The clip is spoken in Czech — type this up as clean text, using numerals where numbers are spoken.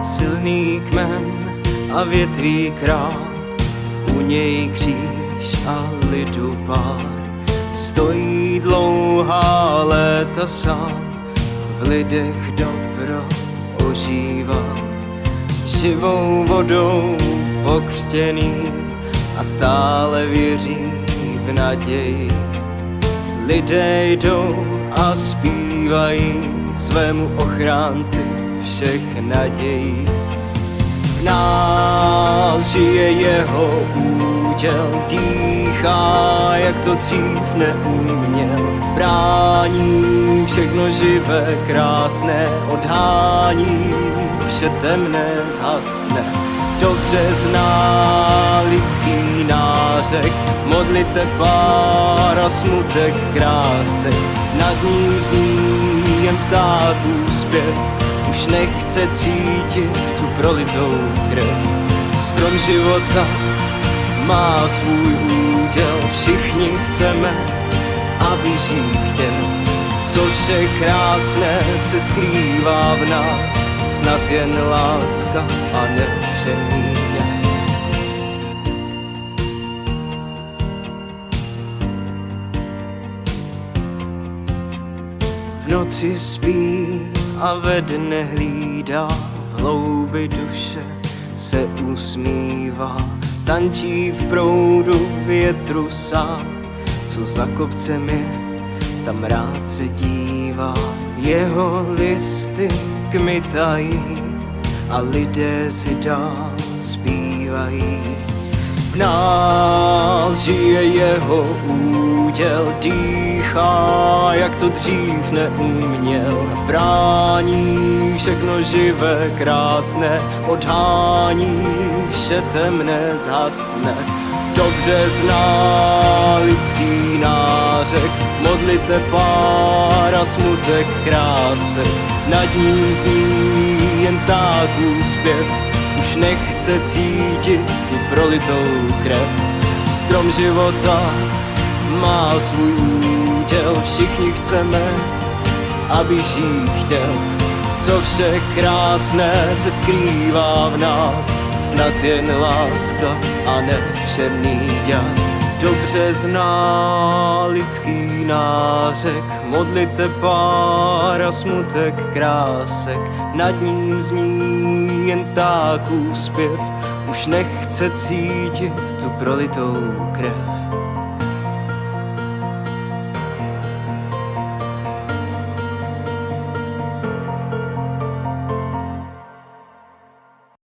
silný kmen a větví král, u něj kříž a lidu pár. Stojí dlouhá léta sám, v lidech dobro ožívá. Živou vodou pokřtěný a stále věří v naději. Lidé jdou a zpívají svému ochránci všech nadějí. V nás žije jeho úděl, dýchá, jak to dřív neuměl. Brání všechno živé, krásné, odhání vše temné, zhasne. Dobře zná lidský nářek, modlite pár a smutek krásek. Nad ním zní jen ptáků zpěv, už nechce cítit tu prolitou krev. Strom života má svůj úděl, všichni chceme, aby žít chtěl. Co vše krásné se skrývá v nás, snad jen láska a ne černý děs. V noci spí a ve dne hlídá, v hloubi duše se usmívá. Tančí v proudu větru sám, co za kopcem je, tam rád se dívá. Jeho listy kmitají a lidé si dál zpívají. V nás žije jeho úděl, dýchá, jak to dřív neuměl. Brání všechno živé, krásné, odhání vše temné, zhasne. Dobře zná lidský nářek, modlite pár a smutek krásek. Nad ním zní jen ptáků zpěv, už nechce cítit tu prolitou krev. Strom života má svůj úděl, všichni chceme, aby žít chtěl. Co vše krásné se skrývá v nás, snad jen láska a ne černý děs. Dobře zná lidský nářek, modlite pár a smutek krásek. Nad ním zní jen ptáků zpěv, už nechce cítit tu prolitou krev.